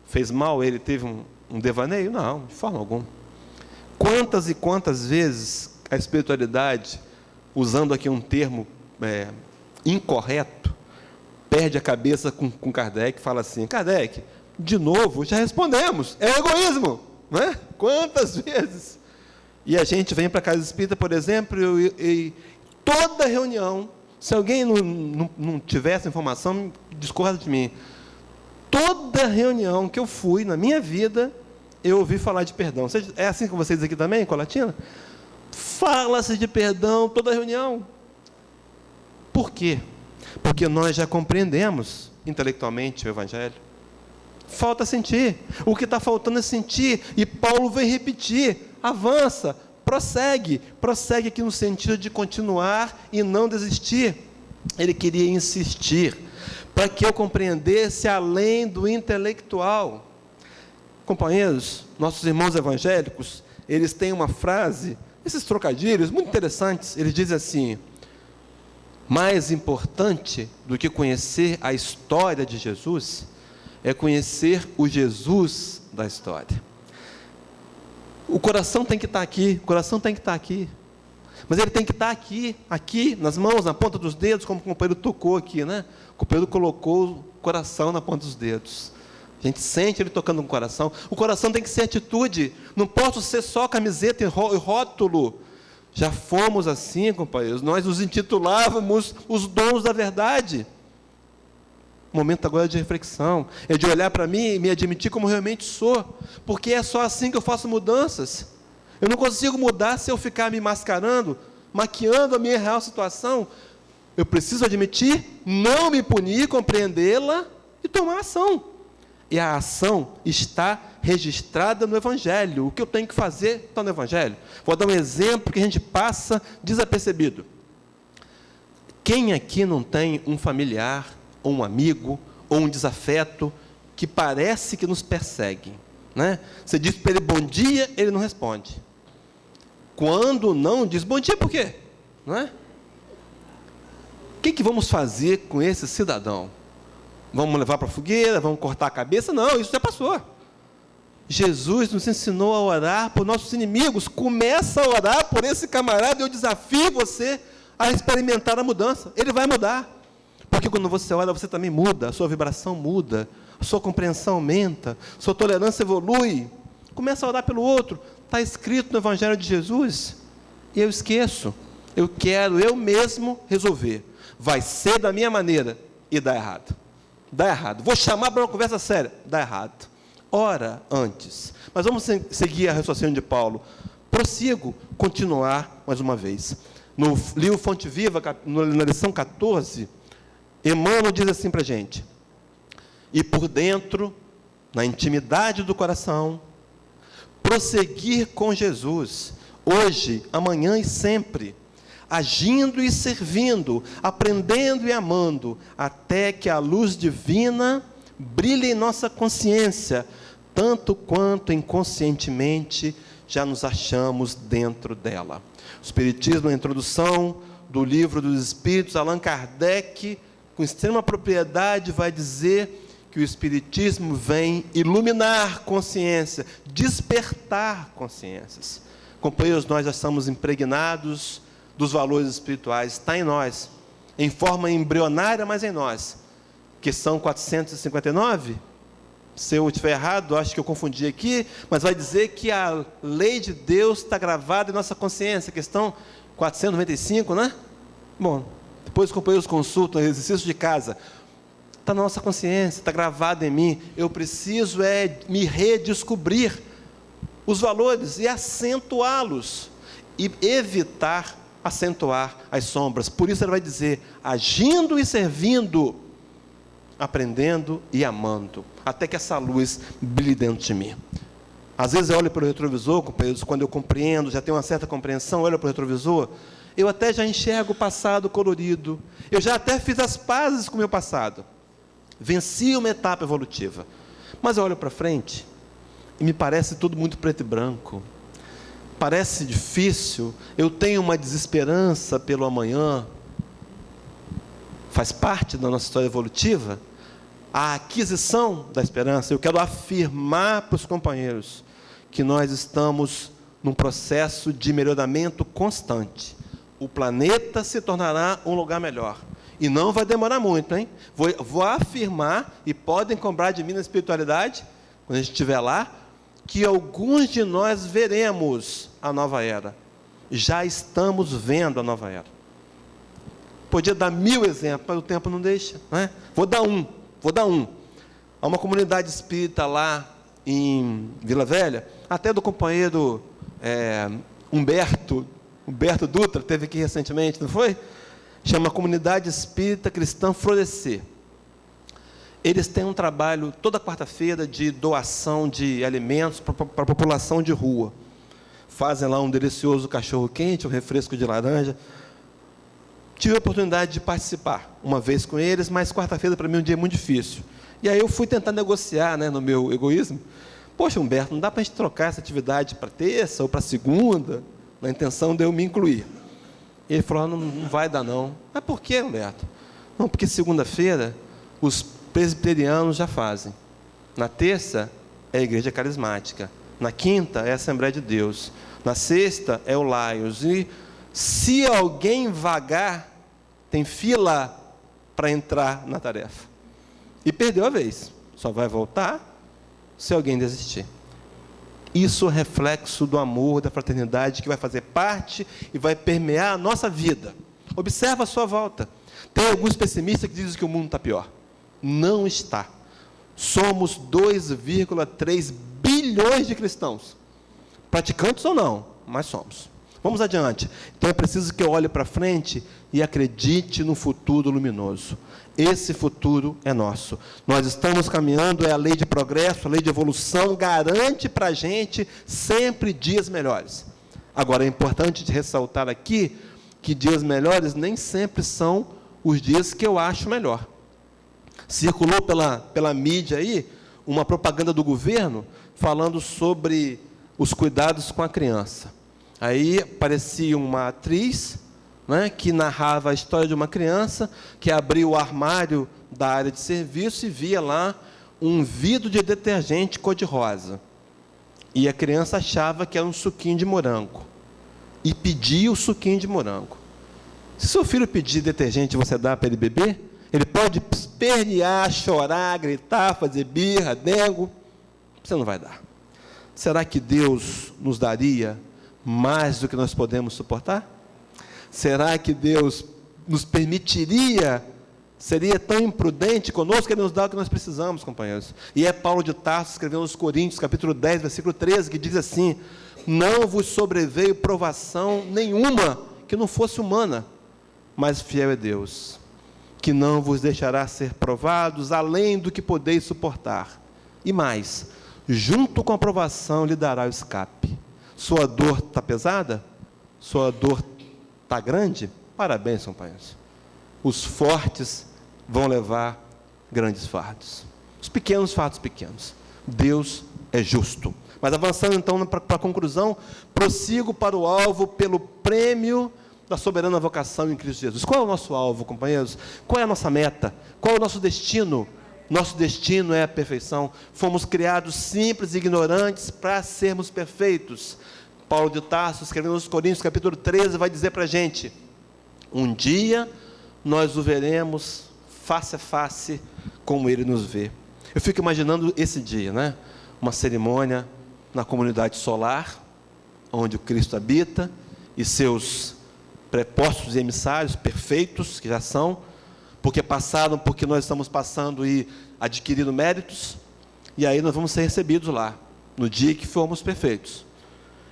Speaker 1: fez mal? Ele teve um devaneio? Não, de forma alguma. Quantas e quantas vezes a espiritualidade, usando aqui um termo incorreto, perde a cabeça com Kardec e fala assim: Kardec, de novo, já respondemos, é egoísmo, não é? Quantas vezes? E a gente vem para a casa espírita, por exemplo, e toda reunião, se alguém não tivesse informação, discorda de mim, toda reunião que eu fui na minha vida, eu ouvi falar de perdão. É assim com vocês aqui também, Colatina? Fala-se de perdão toda reunião. Por quê? Porque nós já compreendemos intelectualmente o Evangelho. Falta sentir. O que está faltando é sentir. E Paulo vem repetir. Avança, prossegue aqui no sentido de continuar e não desistir. Ele queria insistir para que eu compreendesse além do intelectual. Companheiros, nossos irmãos evangélicos, eles têm uma frase, esses trocadilhos muito interessantes. Eles dizem assim: mais importante do que conhecer a história de Jesus é conhecer o Jesus da história. O coração tem que estar aqui, mas ele tem que estar aqui, nas mãos, na ponta dos dedos, como o companheiro tocou aqui, né? O companheiro colocou o coração na ponta dos dedos. A gente sente ele tocando no coração. O coração tem que ser atitude, não posso ser só camiseta e rótulo. Já fomos assim, companheiros, nós nos intitulávamos os donos da verdade. O momento agora é de reflexão, é de olhar para mim e me admitir como realmente sou, porque é só assim que eu faço mudanças. Eu não consigo mudar se eu ficar me mascarando, maquiando a minha real situação. Eu preciso admitir, não me punir, compreendê-la e tomar ação. E a ação está registrada no Evangelho. O que eu tenho que fazer está no Evangelho. Vou dar um exemplo que a gente passa desapercebido. Quem aqui não tem um familiar, ou um amigo, ou um desafeto, que parece que nos persegue, né? Você diz para ele bom dia, ele não responde. Quando não diz bom dia, por quê? Não é? O que vamos fazer com esse cidadão? Vamos levar para a fogueira? Vamos cortar a cabeça? Não, isso já passou. Jesus nos ensinou a orar por nossos inimigos. Começa a orar por esse camarada, e eu desafio você a experimentar a mudança. Ele vai mudar. Porque quando você ora, você também muda, a sua vibração muda, a sua compreensão aumenta, a sua tolerância evolui. Começa a orar pelo outro. Está escrito no Evangelho de Jesus. E eu esqueço. Eu quero eu mesmo resolver. Vai ser da minha maneira e dá errado. Dá errado. Vou chamar para uma conversa séria. Dá errado. Ora antes. Mas vamos seguir a raciocínio de Paulo. Prossigo, continuar mais uma vez. No livro Fonte Viva, na lição 14, Emmanuel diz assim para a gente: e por dentro, na intimidade do coração, prosseguir com Jesus, hoje, amanhã e sempre, agindo e servindo, aprendendo e amando, até que a luz divina brilhe em nossa consciência, tanto quanto inconscientemente já nos achamos dentro dela. O Espiritismo, na introdução do Livro dos Espíritos, Allan Kardec, com extrema propriedade, vai dizer que o Espiritismo vem iluminar consciência, despertar consciências. Companheiros, nós já estamos impregnados dos valores espirituais, está em nós, em forma embrionária, mas em nós. Questão 459, se eu estiver errado, acho que eu confundi aqui, mas vai dizer que a lei de Deus está gravada em nossa consciência, questão 495, né? Bom, depois os companheiros consultam, exercício de casa, está na nossa consciência, está gravado em mim. Eu preciso me redescobrir os valores e acentuá-los, e evitar acentuar as sombras. Por isso ele vai dizer, agindo e servindo, aprendendo e amando, até que essa luz brilhe dentro de mim. Às vezes eu olho para o retrovisor, companheiros, quando eu compreendo, já tenho uma certa compreensão, eu olho para o retrovisor, eu até já enxergo o passado colorido, eu já até fiz as pazes com o meu passado, venci uma etapa evolutiva, mas eu olho para frente e me parece tudo muito preto e branco, parece difícil, eu tenho uma desesperança pelo amanhã. Faz parte da nossa história evolutiva a aquisição da esperança. Eu quero afirmar para os companheiros que nós estamos num processo de melhoramento constante. O planeta se tornará um lugar melhor. E não vai demorar muito, hein? Vou afirmar, e podem cobrar de mim na espiritualidade, quando a gente estiver lá, que alguns de nós veremos a nova era. Já estamos vendo a nova era. Podia dar 1000 exemplos, mas o tempo não deixa, não é? Vou dar um. Há uma comunidade espírita lá em Vila Velha, até do companheiro Humberto Dutra, teve aqui recentemente, não foi? Chama Comunidade Espírita Cristã Florescer. eles têm um trabalho toda quarta-feira de doação de alimentos para a população de rua. Fazem lá um delicioso cachorro-quente, um refresco de laranja. Tive a oportunidade de participar uma vez com eles, mas quarta-feira para mim é um dia muito difícil. E aí eu fui tentar negociar, no meu egoísmo. Poxa, Humberto, não dá para a gente trocar essa atividade para terça ou para segunda, na intenção de eu me incluir. E ele falou, não vai dar não. Mas por quê, Humberto? Não, porque segunda-feira os presbiterianos já fazem. Na terça é a igreja carismática. Na quinta é a Assembleia de Deus. Na sexta é o Laios. E se alguém vagar, tem fila para entrar na tarefa. E perdeu a vez. Só vai voltar se alguém desistir. Isso é reflexo do amor, da fraternidade, que vai fazer parte e vai permear a nossa vida. Observa a sua volta. Tem alguns pessimistas que dizem que o mundo está pior. Não está. Somos 2,3 bilhões de cristãos. Praticantes ou não, mas somos. Vamos adiante. Então é preciso que eu olhe para frente e acredite no futuro luminoso. Esse futuro é nosso. Nós estamos caminhando, é a lei de progresso, a lei de evolução, garante para a gente sempre dias melhores. Agora, é importante ressaltar aqui que dias melhores nem sempre são os dias que eu acho melhor. Circulou pela mídia aí uma propaganda do governo falando sobre os cuidados com a criança. Aí aparecia uma atriz, que narrava a história de uma criança que abriu o armário da área de serviço e via lá um vidro de detergente cor-de-rosa. E a criança achava que era um suquinho de morango. E pedia o suquinho de morango. Se seu filho pedir detergente e você dá para ele beber, ele pode espernear, chorar, gritar, fazer birra, dengo. Você não vai dar. Será que Deus nos daria mais do que nós podemos suportar? Será que Deus nos permitiria, seria tão imprudente conosco que Ele nos dá o que nós precisamos, companheiros? E é Paulo de Tarso, escrevendo aos Coríntios, capítulo 10, versículo 13, que diz assim: não vos sobreveio provação nenhuma que não fosse humana, mas fiel é Deus, que não vos deixará ser provados além do que podeis suportar. E mais, junto com a provação lhe dará o escape. Sua dor está pesada? Sua dor está grande? Parabéns, companheiros. Os fortes vão levar grandes fardos. Os pequenos fardos pequenos. Deus é justo. Mas avançando então para a conclusão, prossigo para o alvo pelo prêmio da soberana vocação em Cristo Jesus. Qual é o nosso alvo, companheiros? Qual é a nossa meta? Qual é o nosso destino? Nosso destino é a perfeição. Fomos criados simples e ignorantes para sermos perfeitos. Paulo de Tarso, escrevendo aos Coríntios, capítulo 13, vai dizer para a gente: um dia nós o veremos face a face como Ele nos vê. Eu fico imaginando esse dia, uma cerimônia na comunidade solar, onde o Cristo habita, e seus prepostos e emissários perfeitos, que já são, porque nós estamos passando e adquirindo méritos, e aí nós vamos ser recebidos lá, no dia que formos perfeitos.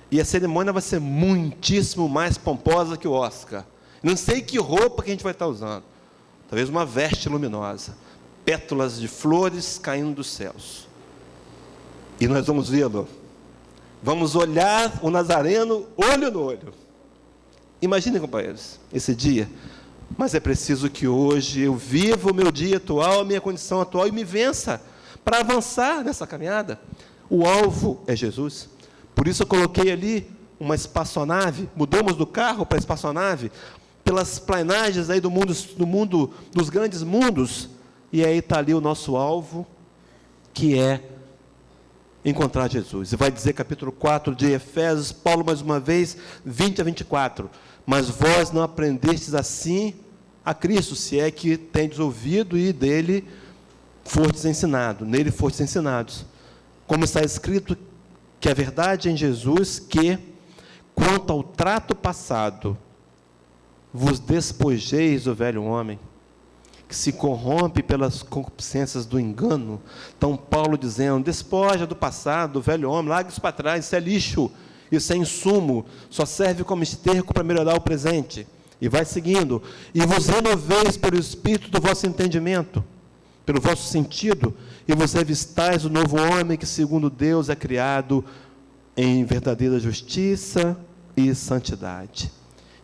Speaker 1: E a cerimônia vai ser muitíssimo mais pomposa que o Oscar. Não sei que roupa que a gente vai estar usando. Talvez uma veste luminosa, pétalas de flores caindo dos céus. E nós vamos vê-lo. Vamos olhar o Nazareno olho no olho. Imaginem, companheiros, esse dia. Mas é preciso que hoje eu viva o meu dia atual, a minha condição atual, e me vença para avançar nessa caminhada. O alvo é Jesus. Por isso eu coloquei ali uma espaçonave, mudamos do carro para a espaçonave, pelas plainagens aí do mundo, dos grandes mundos, e aí está ali o nosso alvo, que é encontrar Jesus. E vai dizer, capítulo 4 de Efésios, Paulo mais uma vez, 20 a 24, mas vós não aprendestes assim a Cristo, se é que tendes ouvido e nele fostes ensinados. Como está escrito, que a verdade é em Jesus, que, quanto ao trato passado, vos despojeis do velho homem, que se corrompe pelas concupiscências do engano. Então Paulo dizendo, despoja do passado, do velho homem, larga isso para trás, isso é lixo, isso é insumo, só serve como esterco para melhorar o presente. E vai seguindo, e vos renoveis pelo Espírito do vosso entendimento, pelo vosso sentido, e vos revistais o novo homem que segundo Deus é criado em verdadeira justiça e santidade.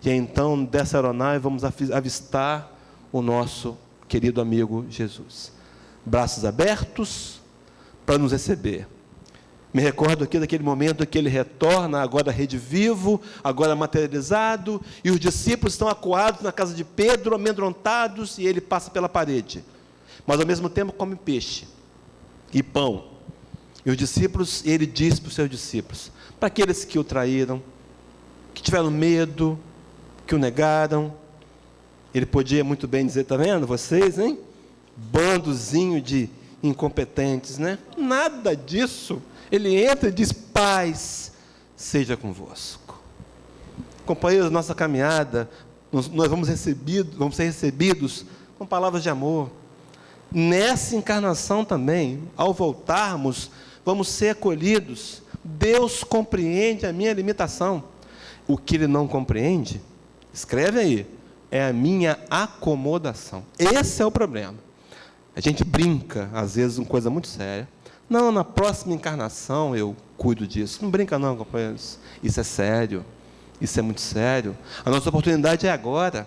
Speaker 1: E então, dessa aeronave, vamos avistar o nosso querido amigo Jesus. Braços abertos para nos receber. Me recordo aqui daquele momento que ele retorna, agora redivivo, agora materializado, e os discípulos estão acuados na casa de Pedro, amedrontados, e ele passa pela parede. Mas, ao mesmo tempo, come peixe e pão. E os discípulos, ele diz para os seus discípulos, para aqueles que o traíram, que tiveram medo, que o negaram, ele podia muito bem dizer, está vendo, vocês, hein? Bandozinho de incompetentes, né? Nada disso. Ele entra e diz, paz seja convosco. Companheiros, nossa caminhada, nós vamos ser recebidos com palavras de amor. Nessa encarnação também, ao voltarmos, vamos ser acolhidos. Deus compreende a minha limitação. O que Ele não compreende, escreve aí, é a minha acomodação. Esse é o problema. A gente brinca, às vezes, com coisa muito séria. Não, na próxima encarnação eu cuido disso. Não brinca não, companheiros. Isso é sério. Isso é muito sério. A nossa oportunidade é agora.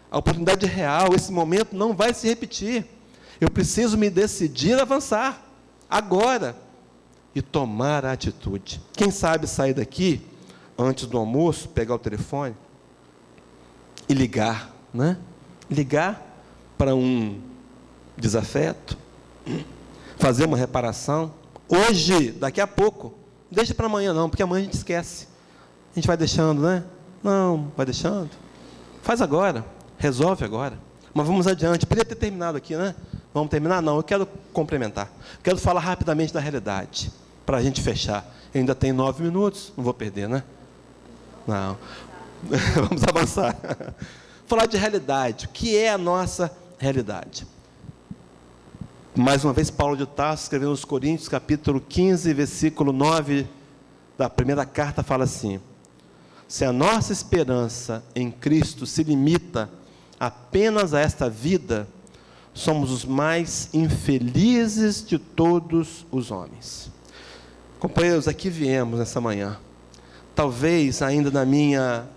Speaker 1: A oportunidade é real. Esse momento não vai se repetir. Eu preciso me decidir a avançar. Agora. E tomar a atitude. Quem sabe sair daqui, antes do almoço, pegar o telefone e ligar, né? Ligar para um desafeto, fazer uma reparação, hoje, daqui a pouco, deixa para amanhã não, porque amanhã a gente esquece, a gente vai deixando, né? Não, vai deixando, faz agora, resolve agora, mas vamos adiante. Podia ter terminado aqui, né? Vamos terminar? Não, eu quero complementar, quero falar rapidamente da realidade, para a gente fechar. Eu ainda tenho 9 minutos, não vou perder, né? Não, vamos avançar. Falar de realidade, o que é a nossa realidade? Mais uma vez, Paulo de Tarso, escrevendo aos Coríntios, capítulo 15, versículo 9, da primeira carta, fala assim, se a nossa esperança em Cristo se limita apenas a esta vida, somos os mais infelizes de todos os homens. Companheiros, aqui viemos nessa manhã, talvez ainda na minha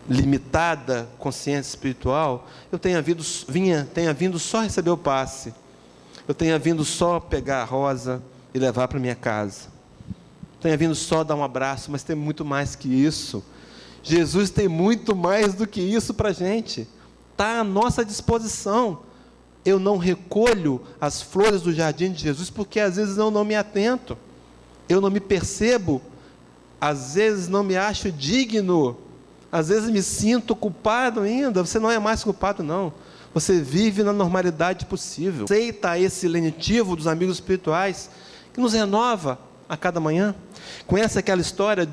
Speaker 1: limitada consciência espiritual, eu tenha vindo só receber o passe, eu tenha vindo só pegar a rosa e levar para minha casa, tenha vindo só dar um abraço, mas tem muito mais que isso. Jesus tem muito mais do que isso para a gente, está à nossa disposição. Eu não recolho as flores do jardim de Jesus, porque às vezes eu não me atento, eu não me percebo, às vezes não me acho digno, às vezes me sinto culpado ainda. Você não é mais culpado, não. Você vive na normalidade possível. Aceita esse lenitivo dos amigos espirituais, que nos renova a cada manhã. Conhece aquela história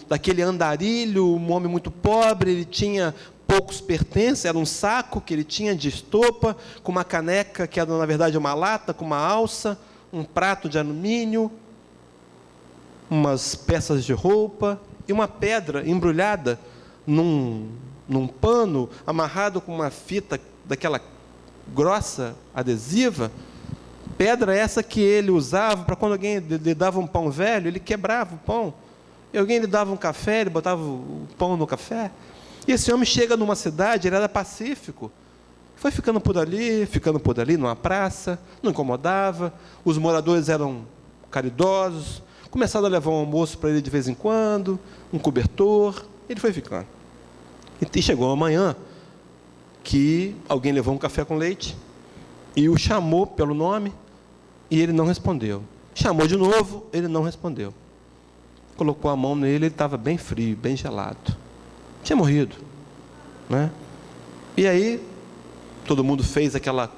Speaker 1: daquele andarilho, um homem muito pobre, ele tinha poucos pertences, era um saco que ele tinha de estopa, com uma caneca que era na verdade uma lata, com uma alça, um prato de alumínio, umas peças de roupa e uma pedra embrulhada num pano, amarrado com uma fita daquela grossa, adesiva. Pedra essa que ele usava para quando alguém lhe dava um pão velho, ele quebrava o pão. E alguém lhe dava um café, ele botava o pão no café. E esse homem chega numa cidade, ele era pacífico. Foi ficando por ali, numa praça, não incomodava. Os moradores eram caridosos, começaram a levar um almoço para ele de vez em quando, um cobertor. Ele foi ficando. E chegou uma manhã que alguém levou um café com leite e o chamou pelo nome e ele não respondeu. Chamou de novo, ele não respondeu. Colocou a mão nele, ele estava bem frio, bem gelado. Tinha morrido, né? E aí, todo mundo fez aquela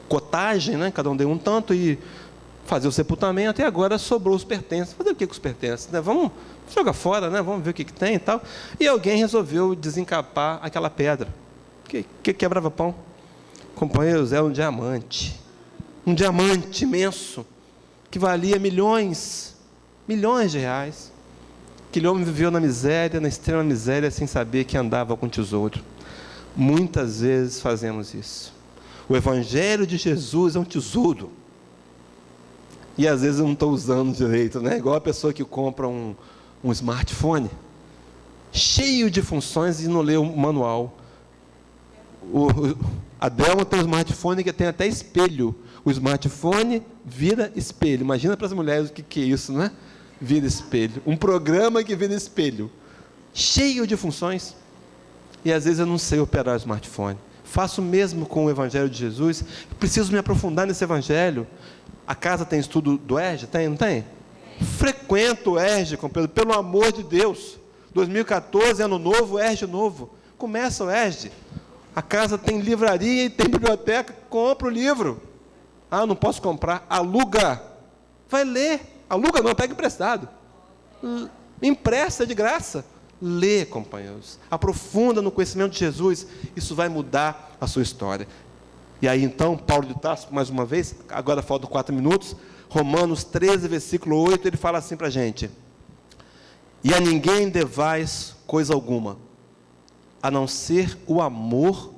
Speaker 1: cotagem, né? Cada um deu um tanto e fazer o sepultamento, e agora sobrou os pertences. Fazer o que com os pertences? Né? Vamos jogar fora, né? Vamos ver o que tem e tal. E alguém resolveu desencapar aquela pedra, que quebrava pão. Companheiros, era um diamante imenso, que valia milhões de reais. Aquele homem viveu na miséria, na extrema miséria, sem saber que andava com tesouro. Muitas vezes fazemos isso. O Evangelho de Jesus é um tesouro. E às vezes eu não estou usando direito, né? Igual a pessoa que compra um smartphone cheio de funções e não lê o manual. A Delma tem um smartphone que tem até espelho. O smartphone vira espelho. Imagina para as mulheres o que é isso, né? Vira espelho. Um programa que vira espelho. Cheio de funções. E às vezes eu não sei operar o smartphone. Faço o mesmo com o Evangelho de Jesus. Preciso me aprofundar nesse Evangelho. A casa tem estudo do ERG? Tem, não tem? Frequento o ERG, pelo amor de Deus. 2014, ano novo, ERG novo. Começa o ERG. A casa tem livraria e tem biblioteca. Compra o livro. Ah, não posso comprar. Aluga. Vai ler. Aluga não, pega emprestado. Empresta de graça. Lê, companheiros. Aprofunda no conhecimento de Jesus. Isso vai mudar a sua história. E aí, então, Paulo de Tarso, mais uma vez, agora faltam 4 minutos, Romanos 13, versículo 8, ele fala assim para a gente: e a ninguém devais coisa alguma, a não ser o amor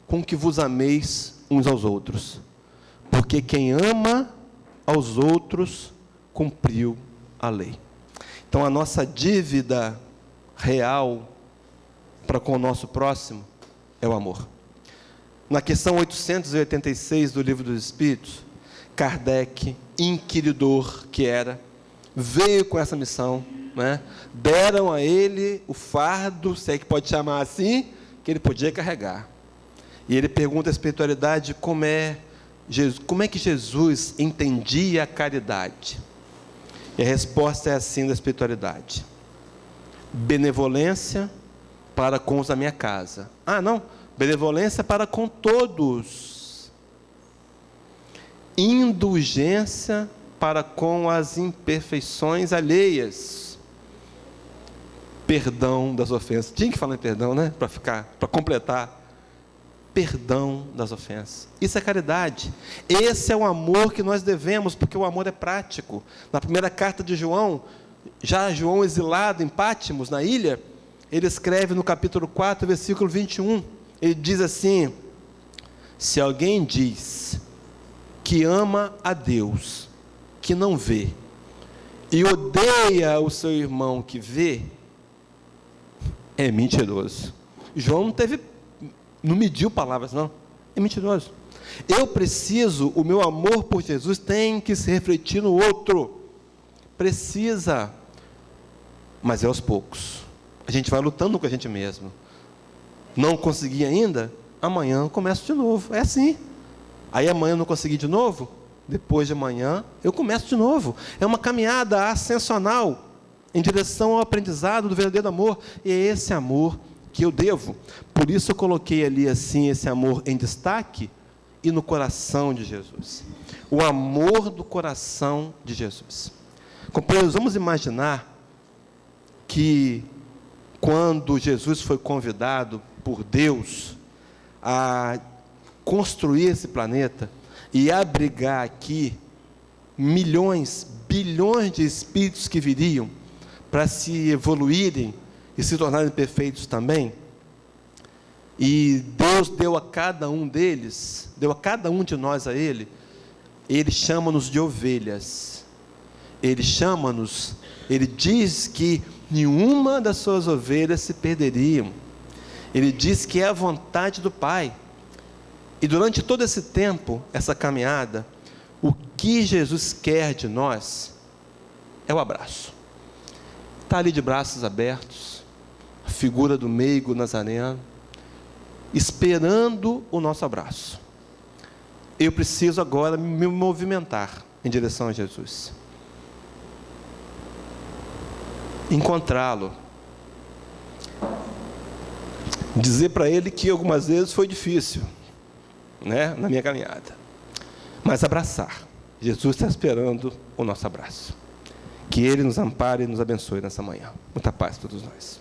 Speaker 1: com que vos ameis uns aos outros. Porque quem ama aos outros, cumpriu a lei. Então, a nossa dívida real para com o nosso próximo é o amor. Na questão 886 do Livro dos Espíritos, Kardec, inquiridor que era, veio com essa missão, né? Deram a ele o fardo, se é que pode chamar assim, que ele podia carregar. E ele pergunta à espiritualidade como é que Jesus entendia a caridade. E a resposta é assim da espiritualidade: benevolência para com os da minha casa. Ah, não, benevolência para com todos. Indulgência para com as imperfeições alheias. Perdão das ofensas. Tinha que falar em perdão, né? Para completar. Perdão das ofensas. Isso é caridade. Esse é o amor que nós devemos, porque o amor é prático. Na primeira carta de João, já João exilado em Pátimos, na ilha, ele escreve no capítulo 4, versículo 21, ele diz assim: se alguém diz que ama a Deus, que não vê, e odeia o seu irmão que vê, é mentiroso. João não mediu palavras, não. É mentiroso. O meu amor por Jesus tem que se refletir no outro. Precisa. Mas é aos poucos. A gente vai lutando com a gente mesmo. Não consegui ainda? Amanhã eu começo de novo. É assim. Aí amanhã eu não consegui de novo? Depois de amanhã eu começo de novo. É uma caminhada ascensional em direção ao aprendizado do verdadeiro amor. E é esse amor que eu devo. Por isso eu coloquei ali assim esse amor em destaque e no coração de Jesus. O amor do coração de Jesus. Companheiros, vamos imaginar que quando Jesus foi convidado por Deus a construir esse planeta e abrigar aqui milhões, bilhões de espíritos que viriam para se evoluírem e se tornarem perfeitos também, e Deus deu a cada um deles, deu a cada um de nós a Ele chama-nos de ovelhas. Ele chama-nos, Ele diz que nenhuma das suas ovelhas se perderiam. Ele diz que é a vontade do Pai. E durante todo esse tempo, essa caminhada, o que Jesus quer de nós é o abraço. Está ali de braços abertos, a figura do meigo nazareno, esperando o nosso abraço. Eu preciso agora me movimentar em direção a Jesus. Encontrá-lo. Dizer para ele que algumas vezes foi difícil, né, na minha caminhada. Mas abraçar. Jesus está esperando o nosso abraço. Que Ele nos ampare e nos abençoe nessa manhã. Muita paz a todos nós.